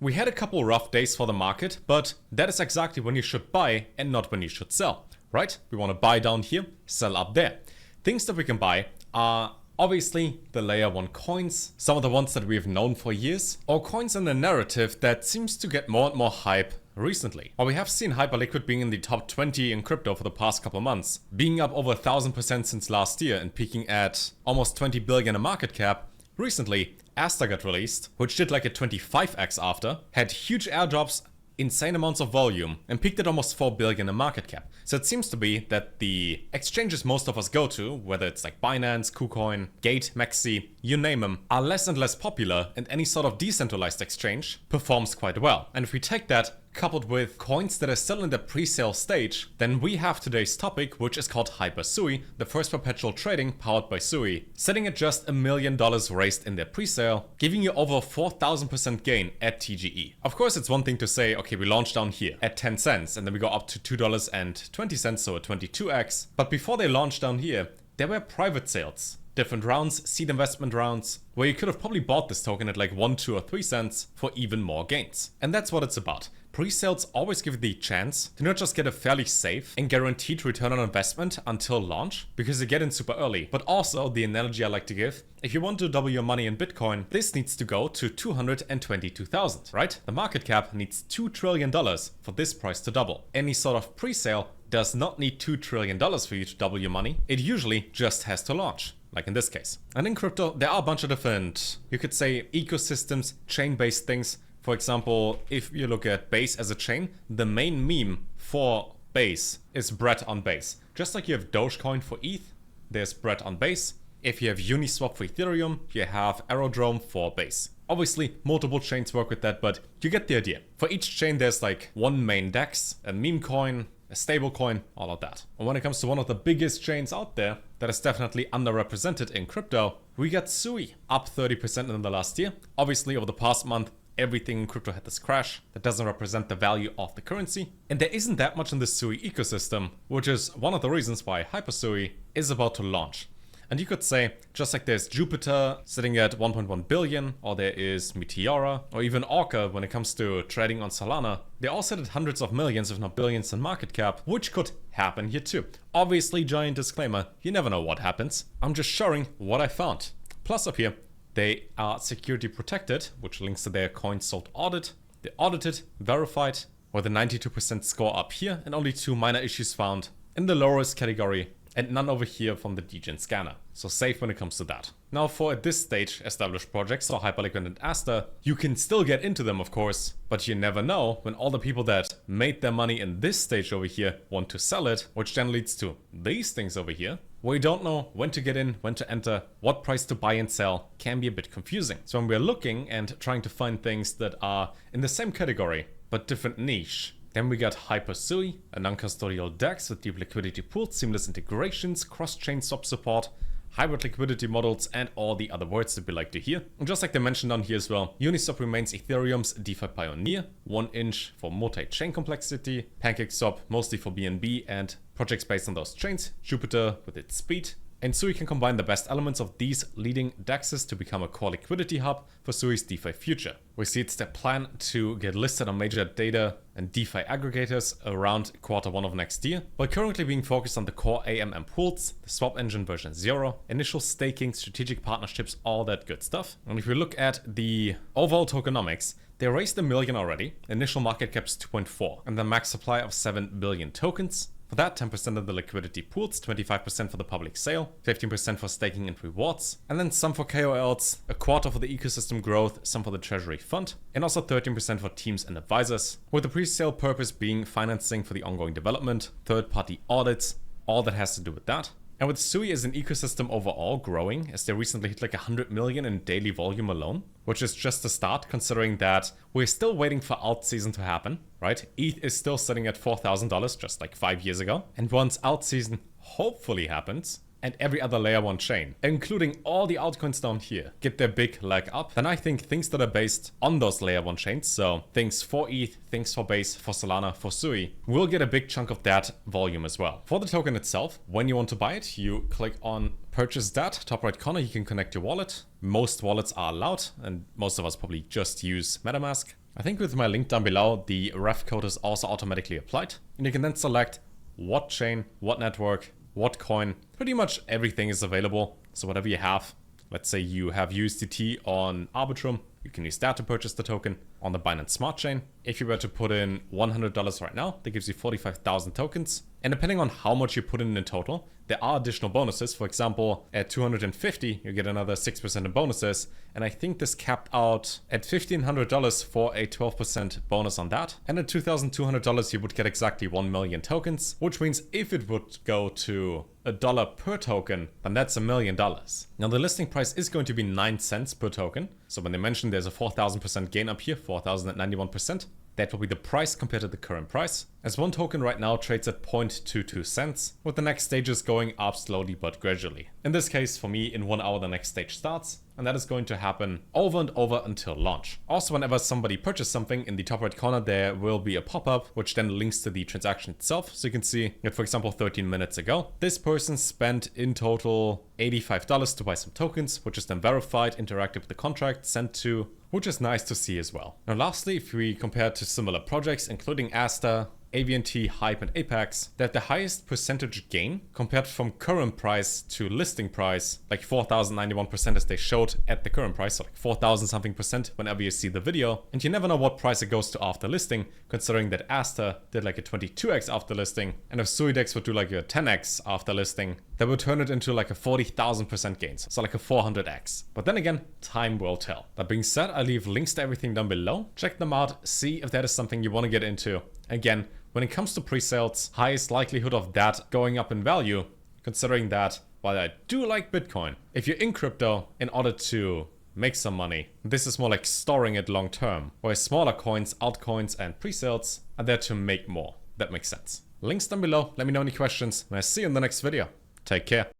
We had a couple rough days for the market, but that is exactly when you should buy and not when you should sell, right? We want to buy down here, sell up there. Things that we can buy are obviously the layer 1 coins, some of the ones that we have known for years, or coins in the narrative that seems to get more and more hype recently. While we have seen Hyperliquid being in the top 20 in crypto for the past couple months, being up over 1000% since last year and peaking at almost 20 billion in market cap, recently Asta got released, which did like a 25x after, had huge airdrops, insane amounts of volume, and peaked at almost 4 billion in market cap. So it seems to be that the exchanges most of us go to, whether it's like Binance, KuCoin, Gate, Maxi, you name them, are less and less popular, and any sort of decentralized exchange performs quite well. And if we take that coupled with coins that are still in the pre-sale stage, then we have today's topic, which is called Hypers Sui, the first perpetual trading powered by Sui, sitting at just $1 million raised in their pre-sale, giving you over 4,000% gain at TGE. Of course, it's one thing to say, okay, we launched down here at 10 cents and then we go up to $2.20, so a 22x. But before they launched down here, there were private sales. Different rounds, seed investment rounds, where you could have probably bought this token at like 1, 2 or 3 cents for even more gains. And that's what it's about. Pre-sales always give the chance to not just get a fairly safe and guaranteed return on investment until launch, because you get in super early, but also the analogy I like to give, if you want to double your money in Bitcoin, this needs to go to 222,000, right? The market cap needs $2 trillion for this price to double. Any sort of pre-sale does not need $2 trillion for you to double your money. It usually just has to launch, like in this case. And in crypto, there are a bunch of different, you could say, ecosystems, chain-based things. For example, if you look at Base as a chain, the main meme for Base is bread on Base. Just like you have Dogecoin for ETH, there's bread on Base. If you have Uniswap for Ethereum, you have Aerodrome for Base. Obviously, multiple chains work with that, but you get the idea. For each chain, there's like one main DEX, a meme coin, a stable coin, all of that. And when it comes to one of the biggest chains out there that is definitely underrepresented in crypto, we got Sui, up 30% in the last year. Obviously, over the past month, everything in crypto had this crash that doesn't represent the value of the currency. And there isn't that much in the Sui ecosystem, which is one of the reasons why Hypers Sui is about to launch. And you could say, just like there's Jupiter sitting at 1.1 billion, or there is Meteora, or even Orca when it comes to trading on Solana, they all sit at hundreds of millions, if not billions in market cap, which could happen here too. Obviously, giant disclaimer, you never know what happens. I'm just sharing what I found. Plus up here, they are security protected, which links to their coin sold audit. They audited, verified, with a 92% score up here, and only 2 minor issues found in the low risk category, and none over here from the DGen scanner. So safe when it comes to that. Now for at this stage established projects, so Hyperliquid and Asta, you can still get into them of course, but you never know when all the people that made their money in this stage over here want to sell it, which then leads to these things over here, where you don't know when to get in, when to enter, what price to buy and sell, can be a bit confusing. So when we're looking and trying to find things that are in the same category, but different niche, then we got Hypers Sui, a non-custodial DEX with deep liquidity pools, seamless integrations, cross-chain swap support, hybrid liquidity models, and all the other words that we like to hear. And just like they mentioned on here as well, Uniswap remains Ethereum's DeFi pioneer, 1inch for multi-chain complexity, PancakeSwap mostly for BNB and projects based on those chains, Jupiter with its speed. And Sui can combine the best elements of these leading DEXs to become a core liquidity hub for Sui's DeFi future. We see it's their plan to get listed on major data and DeFi aggregators around Q1 of next year, while currently being focused on the core AMM pools, the swap engine version 0, initial staking, strategic partnerships, all that good stuff. And if we look at the overall tokenomics, they raised $1 million already, initial market cap is 2.4, and the max supply of 7 billion tokens. For that, 10% of the liquidity pools, 25% for the public sale, 15% for staking and rewards, and then some for KOLs, a quarter for the ecosystem growth, some for the treasury fund, and also 13% for teams and advisors, with the pre-sale purpose being financing for the ongoing development, third-party audits, all that has to do with that. And with Sui as an ecosystem overall growing, as they recently hit like 100 million in daily volume alone, which is just a start considering that we're still waiting for alt season to happen, right? ETH is still sitting at $4,000 just like 5 years ago. And once alt season hopefully happens, and every other layer 1 chain, including all the altcoins down here, get their big leg up, then I think things that are based on those layer 1 chains, so things for ETH, things for Base, for Solana, for Sui, will get a big chunk of that volume as well. For the token itself, when you want to buy it, you click on purchase that, top right corner, you can connect your wallet. Most wallets are allowed, and most of us probably just use MetaMask. I think with my link down below, the ref code is also automatically applied. And you can then select what chain, what network, what coin. Pretty much everything is available. So whatever you have, let's say you have USDT on Arbitrum, you can use that to purchase the token on the Binance Smart Chain. If you were to put in $100 right now, that gives you 45,000 tokens. And depending on how much you put in total, there are additional bonuses. For example, at 250, you get another 6% in bonuses. And I think this capped out at $1,500 for a 12% bonus on that. And at $2,200, you would get exactly 1 million tokens, which means if it would go to $1 per token, then that's $1 million. Now the listing price is going to be 9 cents per token. So when they mention there's a 4,000% gain up here, 4,091%, that will be the price compared to the current price. As one token right now trades at 0.22 cents, with the next stages going up slowly but gradually. In this case, for me, in 1 hour the next stage starts, and that is going to happen over and over until launch. Also, whenever somebody purchases something, in the top right corner there will be a pop-up which then links to the transaction itself. So you can see that, for example, 13 minutes ago, this person spent in total $85 to buy some tokens, which is then verified, interacted with the contract, sent to, which is nice to see as well. Now lastly, if we compare to similar projects, including Asta, AVNT, Hype, and Apex, they have the highest percentage gain compared from current price to listing price, like 4,091% as they showed at the current price, so like 4,000 something percent whenever you see the video. And you never know what price it goes to after listing, considering that Asta did like a 22x after listing, and if Sui DEX would do like a 10x after listing, that would turn it into like a 40,000% gains, so like a 400x. But then again, time will tell. That being said, I leave links to everything down below. Check them out, see if that is something you want to get into. Again, when it comes to pre-sales, highest likelihood of that going up in value, considering that while I do like Bitcoin, if you're in crypto in order to make some money, this is more like storing it long term, whereas smaller coins, altcoins, and pre-sales are there to make more. That makes sense. Links down below, let me know any questions, and I'll see you in the next video. Take care.